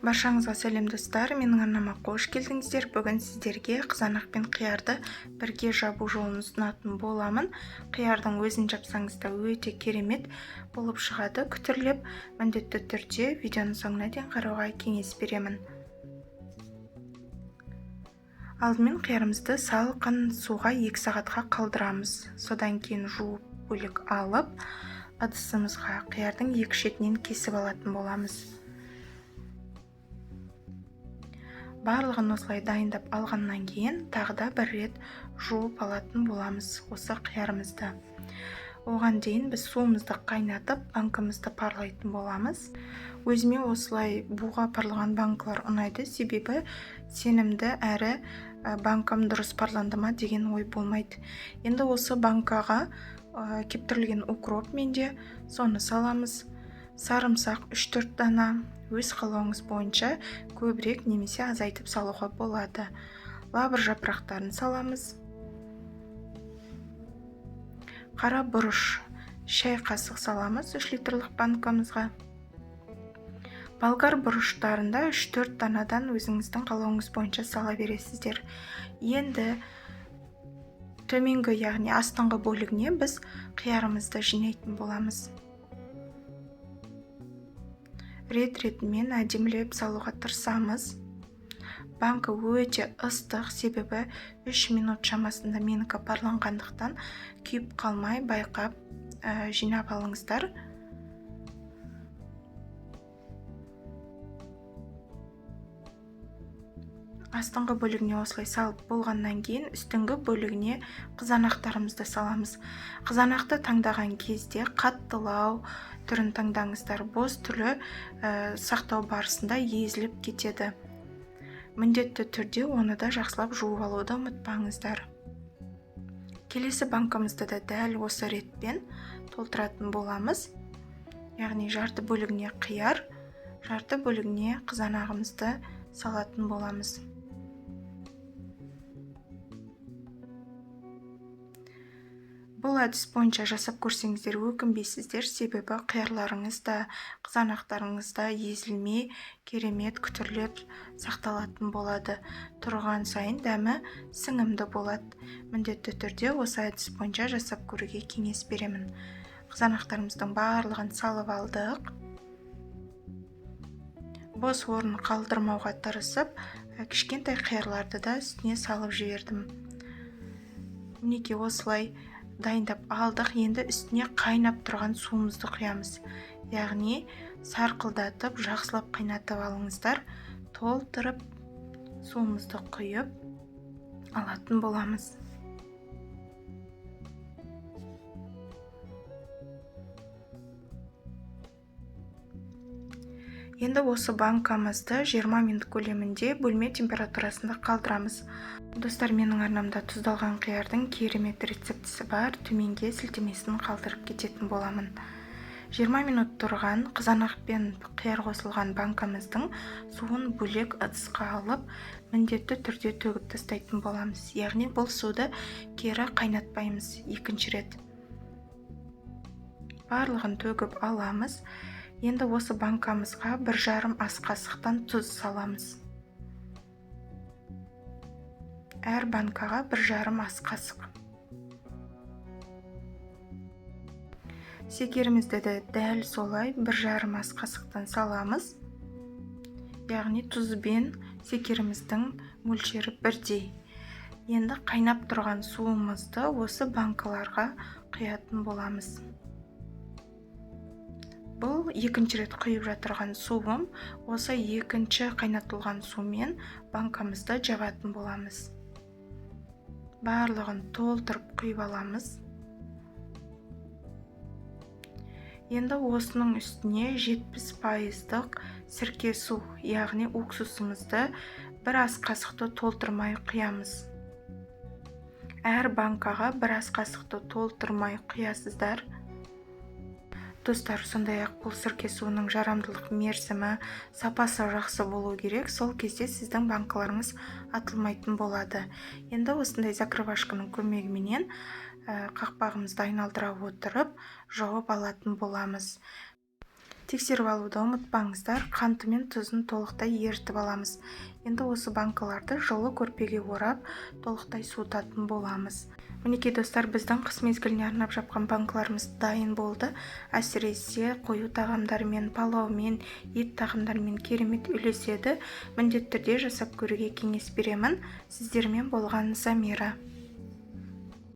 Баршаңызға сәлем достар, менің арнама қош келдіңіздер. Бүгін сіздерге қызанақ пен қиярды бірге жабу жолын ұсынатын боламын. Қиярдың өзін жапсаңыз да өте керемет болып шығады. Күтірлеп, міндетті түрде видеоның соңына дейін қарауға кеңес беремін. Алдымен қиярымызды салқын суға 2 сағатқа қалдырамыз. Содан кейін жуып бөлек алып, ыдысымызға қиярдың екі шетінен кесіп алатын боламыз. Барлығын осылай дайындап алғаннан кейін тағы да бір рет жуып алатын боламыз осы қиярымызды. Оған дейін біз суымызды қайнатып, банкамызды парлайтын боламыз. Өзіме осылай буға парлаған банкалар ұнайды, себебі сенімді әрі банкам дұрыс парланды ма деген ой болмайды. Енді осы банкаға кептірілген укроп менде, соны саламыз. Сарымсақ 3-4 дана, өз қалауыңыз бойынша көбірек немесе азайтып салуға болады. Лавр жапырақтарын саламыз. Қара бұрыш шай қасық саламыз 3 литрлік банкамызға. Болгар бұрыштарында 3-4 данадан өзіңіздің қалауыңыз бойынша сала бересіздер. Енді төменгі, яғни астыңғы бөлігіне біз қиярымызды жинайтын боламыз. Рет-ретімен әдемілеп салуға тырысамыз. Банка өте ыстық, себебі 3 минут шамасында менікі парланғандықтан күйіп қалмай байқап жинап алыңыздар. Астыңғы бөлігіне осылай салып болғаннан кейін үстіңгі бөлігіне қызанақтарымызды саламыз. Қызанақты таңдаған кезде қаттылау түрін таңдаңыздар. Бос түрі сақтау барысында езіліп кетеді. Міндетті түрде оны да жақсылап жуып алуды ұмытпаңыздар. Келесі банкамызды да дәл осы ретпен толтыратын боламыз. Яғни жарты бөлігіне қияр, жарты бөлігіне қызанағымызды салатын боламыз. Бұл әдіс бойынша жасап көрсеңіздер өкінбейсіздер, себебі қиярларыңыз да, қызанақтарыңыз да езілмей, керемет күтірлеп сақталатын болады. Тұрған сайын дәмі сіңімді болады. Міндетті түрде осы әдіс бойынша жасап көруге кеңес беремін. Қызанақтарымыздың барлығын салып алдық. Бос орын қалдырмауға тырысып, кішкентай қиярларды да үстіне салып жібердім. Мінекей осылай дайындап алдық. Енді үстіне қайнап тұрған суымызды құямыз. Яғни сарқылдатып, жақсылап қайнатып алыңыздар. Толтырып суымызды құйып алатын боламыз. Енді осы банкамызды 20 минут көлемінде бөлме температурасында қалдырамыз. Достар, менің арнамда тұздалған қиярдың керемет рецептісі бар. Төменге сілтемесін қалдырып кететін боламын. 20 минут тұрған қызанақ пен қияр қосылған банкамыздың суын бөлек ыдысқа алып, міндетті түрде төгіп тастайтын боламыз. Яғни бұл суды кері қайнатпаймыз екінші рет. Барлығын төгіп аламыз. Енді осы банкамызға 1,5 ас қасықтан тұз саламыз. Әр банкаға 1,5 ас қасық. Секерімізді де дәл солай 1,5 ас қасықтан саламыз. Яғни тұз бен секеріміздің мөлшері бірдей. Енді қайнап тұрған суымызды осы банкаларға құятын боламыз. Бұл екінші рет құйып жатырған суым, осы екінші қайнатылған сумен банкамызды жабатын боламыз. Барлығын толтырып құйып аламыз. Енді осының үстіне 70% сірке су, яғни уксусымызды 1 ас қасықты толтырмай құямыз. Әр банкаға 1 ас қасықты толтырмай құясыздар. Достар, сондай-ақ бұл сірке суының жарамдылық мерзімі, сапасы жақсы болу керек. Сол кезде сіздің банкаларыңыз атылмайтын болады. Енді осындай закрывашканың көмегіменен қақпағымызды айналдыра отырып жауып алатын боламыз. Тексеріп алуды ұмытпаңыздар. Қанты мен тұзын толықтай ерітіп аламыз. Енді осы банкаларды жылы көрпеге орап, толықтай суытатын боламыз. Мінекей достар, біздің қыс мезгіліне арнап жапқан банкаларымыз дайын болды. Әсіресе қою тағамдармен, палаумен, ет тағамдармен керемет үйлеседі. Міндетті түрде жасап көруге кеңес беремін. Сіздермен болған Замира.